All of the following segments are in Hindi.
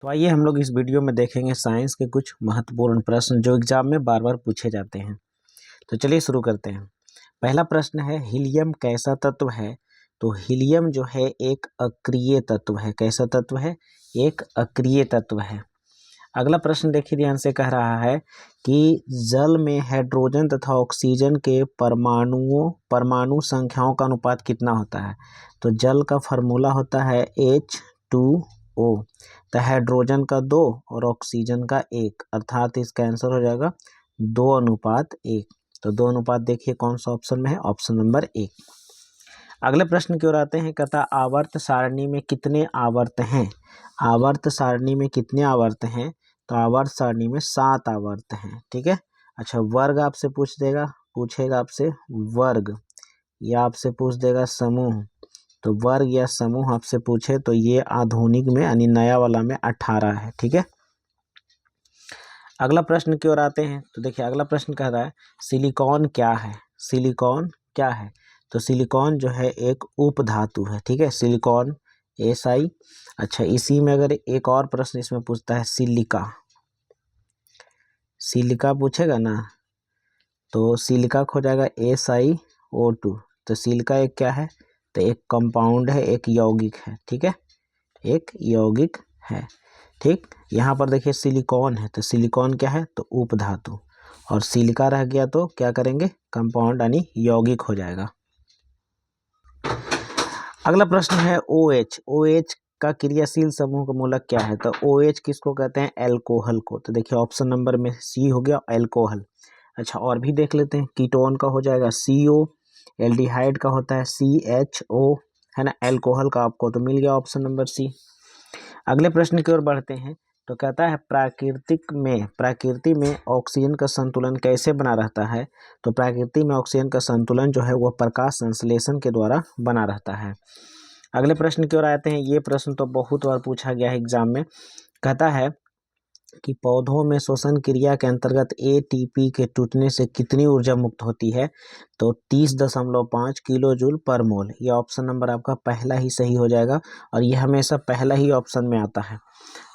तो आइए हम लोग इस वीडियो में देखेंगे साइंस के कुछ महत्वपूर्ण प्रश्न जो एग्जाम में बार बार पूछे जाते हैं। तो चलिए शुरू करते हैं। पहला प्रश्न है, हीलियम कैसा तत्व है? तो हीलियम जो है एक अक्रिय तत्व है। कैसा तत्व है? एक अक्रिय तत्व है। अगला प्रश्न देखिए ध्यान से, कह रहा है कि जल में हाइड्रोजन तथा ऑक्सीजन के परमाणु संख्याओं का अनुपात कितना होता है? तो जल का फार्मूला होता है H2O, तो हाइड्रोजन का 2 और ऑक्सीजन का 1, अर्थात इसका आंसर हो जाएगा 2:1। तो 2 देखिए कौन सा ऑप्शन में है, ऑप्शन नंबर 1। अगले प्रश्न की ओर आते हैं। कहता आवर्त सारणी में कितने आवर्त हैं? आवर्त सारणी में कितने आवर्त हैं? तो आवर्त सारणी में 7 आवर्त हैं। ठीक है। अच्छा, वर्ग आपसे पूछेगा आपसे वर्ग, या आपसे पूछ देगा समूह। तो वर्ग या समूह आपसे पूछे तो ये आधुनिक में यानी नया वाला में 18 है। ठीक है। अगला प्रश्न की ओर आते हैं। तो देखिए अगला प्रश्न कह रहा है, सिलिकॉन क्या है? सिलिकॉन क्या है? तो सिलिकॉन जो है एक उपधातु है। ठीक है, सिलिकॉन Si। अच्छा, इसी में अगर एक और प्रश्न इसमें पूछता है सिलिका, सिलिका पूछेगा ना, तो सिलिका हो जाएगा SiO2। तो सिलिका एक क्या है? तो एक कंपाउंड है, एक यौगिक है। ठीक है, एक यौगिक है। ठीक, यहाँ पर देखिए सिलिकॉन है, तो सिलिकॉन क्या है? तो उपधातु, और सिलिका रह गया तो क्या करेंगे? कंपाउंड यानी यौगिक हो जाएगा। अगला प्रश्न है OH। OH का क्रियाशील समूह का मूलक क्या है? तो OH किसको कहते हैं? एल्कोहल को। तो देखिए ऑप्शन नंबर में C हो गया, एल्कोहल। अच्छा, और भी देख लेते हैं। कीटोन का हो जाएगा CO, एल्डिहाइड का होता है CHO, है ना। एल्कोहल का आपको तो मिल गया ऑप्शन नंबर C। अगले प्रश्न की ओर बढ़ते हैं। तो कहता है प्रकृति में ऑक्सीजन का संतुलन कैसे बना रहता है? तो प्रकृति में ऑक्सीजन का संतुलन जो है वह प्रकाश संश्लेषण के द्वारा बना रहता है। अगले प्रश्न की ओर आते हैं। ये प्रश्न तो बहुत बार पूछा गया है एग्जाम में। कहता है कि पौधों में श्वसन क्रिया के अंतर्गत ATP के टूटने से कितनी ऊर्जा मुक्त होती है? तो 30.5 किलो जूल पर मोल। ये ऑप्शन नंबर आपका पहला ही सही हो जाएगा, और ये हमेशा पहला ही ऑप्शन में आता है।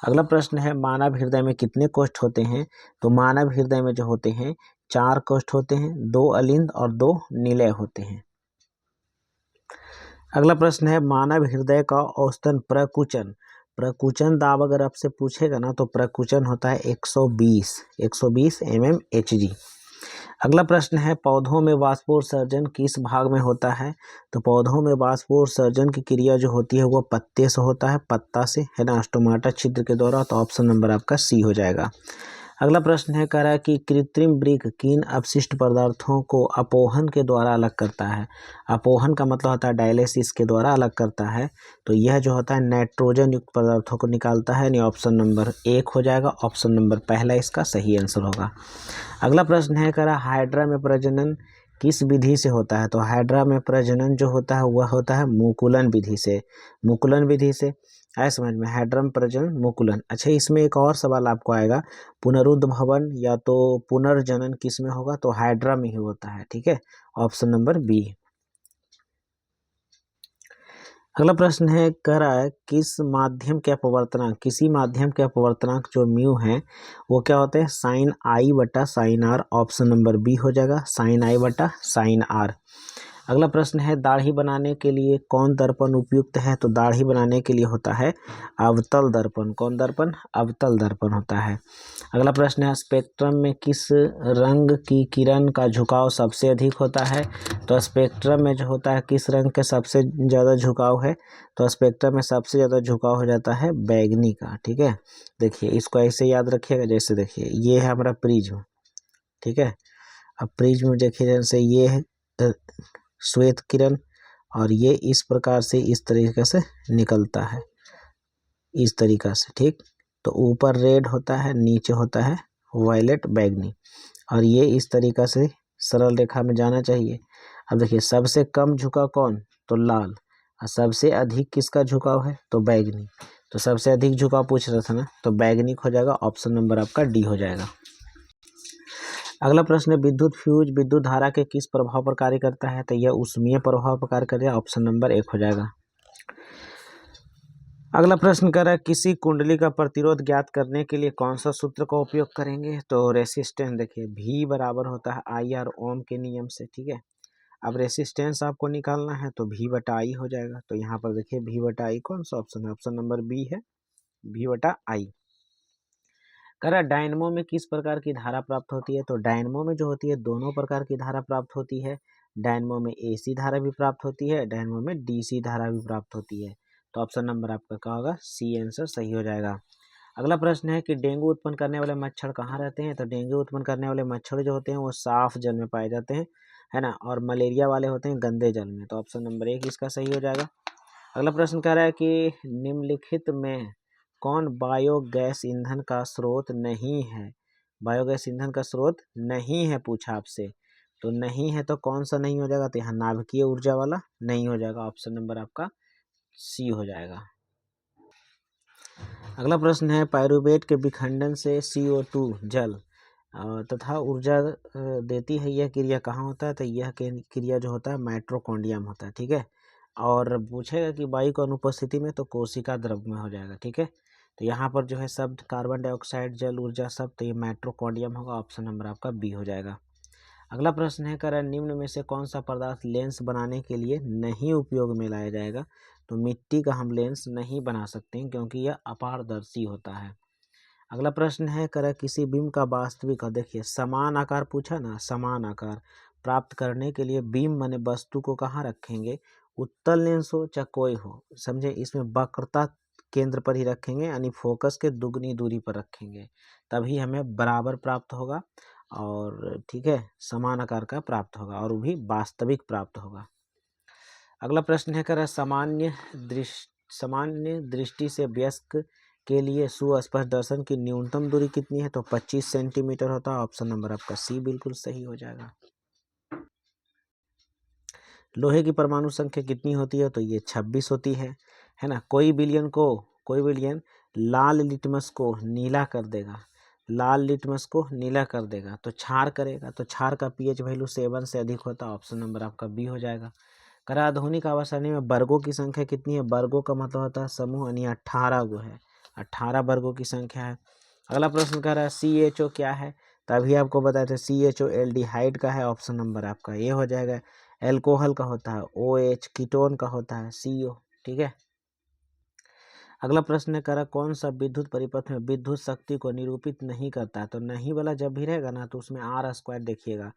अगला प्रश्न है, मानव हृदय में कितने कोष्ठ होते हैं? तो मानव हृदय में जो होते हैं 4 कोष्ठ होते हैं, 2 अलिंद और 2 निलय होते हैं। अगला प्रश्न है, मानव हृदय का औसतन प्रकुचन दाब अगर आपसे पूछेगा ना, तो प्रकुचन होता है 120 mmHg। अगला प्रश्न है, पौधों में वाष्पोत्सर्जन किस भाग में होता है? तो पौधों में वाष्पोत्सर्जन की क्रिया जो होती है वो पत्ते से होता है, पत्ता से, है ना, स्टोमाटा छिद्र के द्वारा। तो ऑप्शन नंबर आपका C हो जाएगा। अगला प्रश्न है, कह रहा है कि कृत्रिम वृक्क किन अपशिष्ट पदार्थों को अपोहन के द्वारा अलग करता है? अपोहन का मतलब होता है डायलिसिस के द्वारा अलग करता है। तो यह जो होता है नाइट्रोजन युक्त पदार्थों को निकालता है, यानी ऑप्शन नंबर 1 हो जाएगा। ऑप्शन नंबर पहला इसका सही आंसर होगा। अगला प्रश्न है, कह रहा हाइड्रा में प्रजनन किस विधि से होता है? तो हाइड्रा में प्रजनन जो होता है वह होता है मुकुलन विधि से। मुकुलन विधि से आए समझ में, हाइड्रम प्रजनन मुकुलन। अच्छा, इसमें एक और सवाल आपको आएगा, पुनरुद्भवन या तो पुनर्जनन किस में होगा? तो हाइड्रा में ही होता है। ठीक है, ऑप्शन नंबर B। अगला प्रश्न है, कह रहा है किसी माध्यम के अपवर्तनांक जो म्यू है वो क्या होते हैं? साइन I बटा sine R। Option number B हो जाएगा, साइन I बटा साइन R। अगला प्रश्न है, दाढ़ी बनाने के लिए कौन दर्पण उपयुक्त है? तो दाढ़ी बनाने के लिए होता है अवतल दर्पण। कौन दर्पण? अवतल दर्पण होता है। अगला प्रश्न है, स्पेक्ट्रम में किस रंग की किरण का झुकाव सबसे अधिक होता है? तो स्पेक्ट्रम में जो होता है किस रंग के सबसे ज़्यादा झुकाव है? तो स्पेक्ट्रम में सबसे ज़्यादा झुकाव हो जाता है बैगनी का। ठीक है, देखिए इसको ऐसे याद रखिएगा, जैसे देखिए ये है हमारा प्रिज्म। ठीक है, अब प्रिज्म देखिए जैसे ये है श्वेत किरण, और ये इस प्रकार से इस तरीके से निकलता है, इस तरीका से। ठीक, तो ऊपर रेड होता है, नीचे होता है वायलेट बैगनी, और ये इस तरीका से सरल रेखा में जाना चाहिए। अब देखिए सबसे कम झुकाव कौन? तो लाल, और सबसे अधिक किसका झुकाव है? तो बैगनी। तो सबसे अधिक झुकाव पूछ रहा था ना, तो बैगनी हो जाएगा। ऑप्शन नंबर आपका D हो जाएगा। अगला प्रश्न है, विद्युत फ्यूज विद्युत धारा के किस प्रभाव पर कार्य करता है? तो यह ऊष्मीय प्रभाव पर कार्य करेगा। ऑप्शन नंबर 1 हो जाएगा। अगला प्रश्न कर रहा है किसी कुंडली का प्रतिरोध ज्ञात करने के लिए कौन सा सूत्र का उपयोग करेंगे। तो रेसिस्टेंस देखिए V बराबर होता है IR ओम के नियम से, ठीक है। अब रेसिस्टेंस आपको निकालना है तो V बटा I हो जाएगा। तो यहाँ पर देखिए V बटा I कौन सा ऑप्शन है, ऑप्शन नंबर बी है, V बटा I। कह रहा डायनमो में किस प्रकार की धारा प्राप्त होती है। तो डायनमो में जो होती है दोनों प्रकार की धारा प्राप्त होती है। डायनमो में AC धारा भी प्राप्त होती है, डायनमो में DC धारा भी प्राप्त होती है। तो ऑप्शन नंबर आपका क्या होगा, सी आंसर सही हो जाएगा। अगला प्रश्न है कि डेंगू उत्पन्न करने वाले मच्छर कहाँ रहते हैं। तो डेंगू उत्पन्न करने वाले मच्छर जो होते हैं वो साफ जल में पाए जाते हैं, है ना, और मलेरिया वाले होते हैं गंदे जल में। तो ऑप्शन नंबर 1 इसका सही हो जाएगा। अगला प्रश्न कह रहा है कि निम्नलिखित में कौन बायोगैस ईंधन का स्रोत नहीं है। बायोगैस ईंधन का स्रोत नहीं है पूछा आपसे, तो नहीं है तो कौन सा नहीं हो जाएगा। तो यहाँ नाभिकीय ऊर्जा वाला नहीं हो जाएगा, ऑप्शन नंबर आपका सी हो जाएगा। अगला प्रश्न है पायरुवेट के विखंडन से CO2 जल तथा ऊर्जा देती है, यह क्रिया कहाँ होता है। तो यह क्रिया जो होता है माइटोकॉन्ड्रियम होता है, ठीक है। और पूछेगा कि वायु की अनुपस्थिति में तो कोशिका द्रव में हो जाएगा, ठीक है। तो यहाँ पर जो है शब्द कार्बन डाइऑक्साइड जल ऊर्जा सब, तो ये माइटोकॉन्ड्रियम होगा, ऑप्शन नंबर आपका बी हो जाएगा। अगला प्रश्न है कर निम्न में से कौन सा पदार्थ लेंस बनाने के लिए नहीं उपयोग में लाया जाएगा। तो मिट्टी का हम लेंस नहीं बना सकते हैं क्योंकि यह अपारदर्शी होता है। अगला प्रश्न है कर किसी बीम का वास्तविक, देखिए समान आकार पूछा ना, समान आकार प्राप्त करने के लिए बीम माने वस्तु को कहाँ रखेंगे, उत्तल लेंस हो चाहे कोई हो, समझे, इसमें वक्रता केंद्र पर ही रखेंगे, यानी फोकस के दुगनी दूरी पर रखेंगे, तभी हमें बराबर प्राप्त होगा और ठीक है समान आकार का प्राप्त होगा और वो भी वास्तविक प्राप्त होगा। अगला प्रश्न है कर सामान्य दृष्टि से वयस्क के लिए सुस्पष्ट दर्शन की न्यूनतम दूरी कितनी है। तो 25 सेंटीमीटर होता है, ऑप्शन नंबर आपका सी बिल्कुल सही हो जाएगा। लोहे की परमाणु संख्या कितनी होती है। तो ये 26 होती है ना। कोई बिलियन लाल लिटमस को नीला कर देगा, लाल लिटमस को नीला कर देगा तो क्षार करेगा, तो क्षार का pH वैल्यू 7 से अधिक होता है, ऑप्शन नंबर आपका बी हो जाएगा। करा आधुनिक आवास सारणी में वर्गों की संख्या कितनी है। वर्गों का मतलब होता है समूह, यानी 18 गो है, 18 वर्गों की संख्या है। अगला प्रश्न कह रहा है CHO क्या है। तभी आपको बताए थे CHO एल्डिहाइड का है, ऑप्शन नंबर आपका ये हो जाएगा। एल्कोहल का होता है OH, कीटोन का होता है CO, ठीक है। अगला प्रश्न करा कौन सा विद्युत परिपथ में विद्युत शक्ति को निरूपित नहीं करता है। तो नहीं वाला जब भी रहेगा ना तो उसमें R² देखिएगा,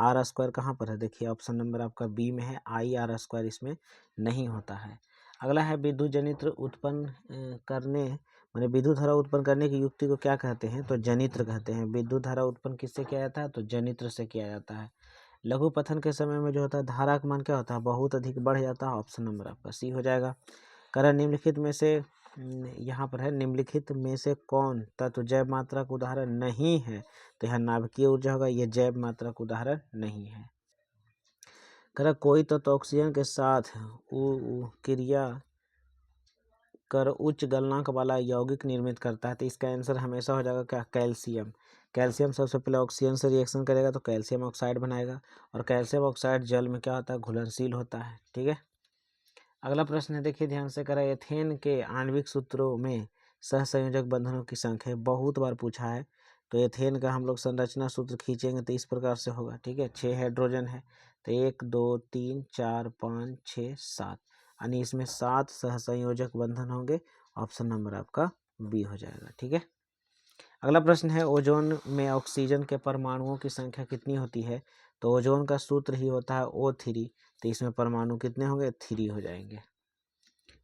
R² कहाँ पर है, देखिए ऑप्शन नंबर आपका बी में है, IR² इसमें नहीं होता है। अगला है विद्युत जनित्र उत्पन्न करने माने विद्युत धारा उत्पन्न करने की युक्ति को क्या कहते हैं। तो जनित्र कहते हैं। विद्युत धारा उत्पन्न किससे किया जाता है, तो जनित्र से किया जाता है। लघु पथन के समय में जो होता है धारा का मान क्या होता है, बहुत अधिक बढ़ जाता है, ऑप्शन नंबर आपका सी हो जाएगा। करा निम्नलिखित में से यहाँ पर है निम्नलिखित में से कौन तत्व जैव मात्रा का उदाहरण नहीं है। तो यहाँ नाभिकीय ऊर्जा होगा, यह जैव मात्रा का उदाहरण नहीं है। करा कोई तत्व ऑक्सीजन के साथ क्रिया कर उच्च गलनांक वाला यौगिक निर्मित करता है। तो इसका आंसर हमेशा हो जाएगा क्या, कैल्शियम। कैल्शियम सबसे पहले ऑक्सीजन से रिएक्शन करेगा तो कैल्शियम ऑक्साइड बनाएगा, और कैल्शियम ऑक्साइड जल में क्या होता है, घुलनशील होता है, ठीक है। अगला प्रश्न है देखिए ध्यान से करा एथेन के आणविक सूत्रों में सहसंयोजक बंधनों की संख्या बहुत बार पूछा है। तो एथेन का हम लोग संरचना सूत्र खींचेंगे तो इस प्रकार से होगा, ठीक है। 6 हाइड्रोजन है तो 1 2 3 4 5 6 7, यानी इसमें 7 सहसंयोजक बंधन होंगे, ऑप्शन नंबर आपका बी हो जाएगा, ठीक है। अगला प्रश्न है ओजोन में ऑक्सीजन के परमाणुओं की संख्या कितनी होती है। तो ओजोन का सूत्र ही होता है O3, तो इसमें परमाणु कितने होंगे, 3 हो जाएंगे।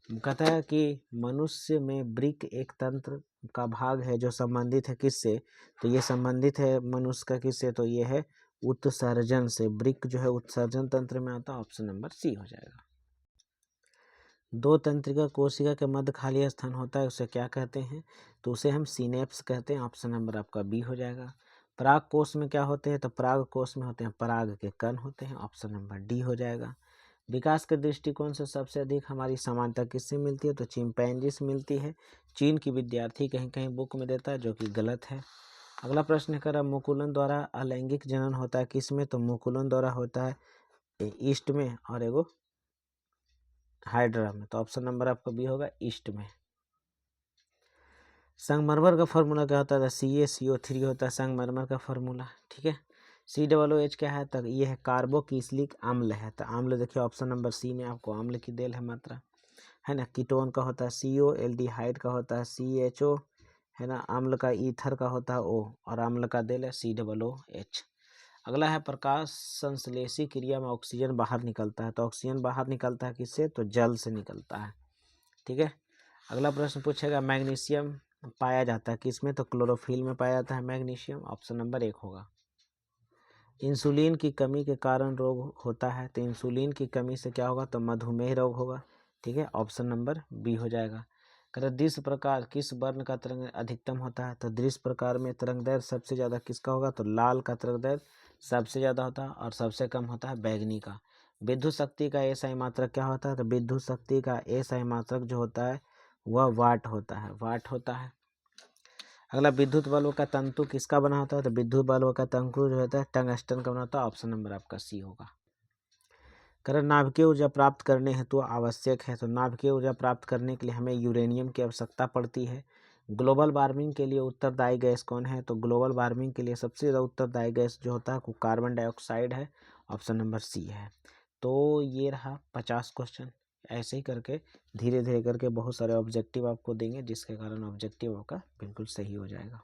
कहता है कि मनुष्य में वृक्क एक तंत्र का भाग है जो संबंधित है किससे। तो ये संबंधित है मनुष्य का किससे, तो ये है उत्सर्जन से। वृक्क जो है उत्सर्जन तंत्र में आता है, ऑप्शन नंबर सी हो जाएगा। दो तंत्रिका कोशिका के मध्य खाली स्थान होता है, उसे क्या कहते हैं। तो उसे हम सिनेप्स कहते हैं, ऑप्शन नंबर आपका बी हो जाएगा। पराग कोश में क्या होते हैं। तो पराग कोश में होते हैं पराग के कण होते हैं, ऑप्शन नंबर डी हो जाएगा। विकास के दृष्टिकोण से सबसे अधिक हमारी समानता किससे मिलती है। तो चिंपैंजी से मिलती है। चीन की विद्यार्थी कहीं कहीं बुक में देता है जो कि गलत है। अगला प्रश्न है मुकुलन द्वारा अलैंगिक जनन होता है किसमें। तो मुकुलन द्वारा होता है ईस्ट में और एगो हाइड्रा में, तो ऑप्शन नंबर आपका बी होगा ईस्ट में। संगमरमर का फार्मूला क्या होता है? CaCO3 होता है संगमरमर का फार्मूला, ठीक है। COOH क्या है? तो ये है कार्बोक्सिलिक अम्ल है। तो अम्ल देखिए ऑप्शन नंबर सी में आपको अम्ल की देल है मात्रा, है ना। कीटोन का होता है CO, एल्डिहाइड का होता है CHO, है ना। अम्ल का ईथर का होता है O, और अम्ल का देल है COOH। अगला है प्रकाश संश्लेषी क्रिया में ऑक्सीजन बाहर निकलता है। तो ऑक्सीजन बाहर निकलता है किससे? तो जल से निकलता है, ठीक है। अगला प्रश्न पूछेगा मैग्नीशियम पाया जाता है किसमें? तो क्लोरोफिल में पाया जाता है मैग्नीशियम, ऑप्शन नंबर 1 होगा। इंसुलिन की कमी के कारण रोग होता है। तो इंसुलिन की कमी से क्या होगा? तो मधुमेह रोग होगा, ठीक है। ऑप्शन नंबर बी हो जाएगा। कर दृश्य प्रकार किस वर्ण का तरंग अधिकतम होता है? तो दृश्य प्रकार में तरंग दैर्ध्य सबसे ज़्यादा किसका होगा? तो लाल का तरंग दैर्ध्य सबसे ज़्यादा होता है, और सबसे कम होता है बैगनी का। विद्युत शक्ति का एसआई मात्रक क्या होता है? तो विद्युत शक्ति का एसआई मात्रक जो होता है वह वाट होता है, वाट होता है। अगला विद्युत बल्ब का तंतु किसका बना होता है? तो विद्युत बल्ब का तंतु जो होता है टंगस्टन का बना होता है, ऑप्शन नंबर आपका सी होगा। कारण नाभिकीय ऊर्जा प्राप्त करने हेतु आवश्यक है। तो नाभिकीय ऊर्जा प्राप्त करने के लिए हमें यूरेनियम की आवश्यकता पड़ती है। ग्लोबल वार्मिंग के लिए उत्तरदायी गैस कौन है? तो ग्लोबल वार्मिंग के लिए सबसे ज़्यादा उत्तरदायी गैस जो होता है वो कार्बन डाइऑक्साइड है, ऑप्शन नंबर सी है। तो ये रहा 50 क्वेश्चन। ऐसे ही करके धीरे धीरे करके बहुत सारे ऑब्जेक्टिव आपको देंगे, जिसके कारण ऑब्जेक्टिव आपका बिल्कुल सही हो जाएगा।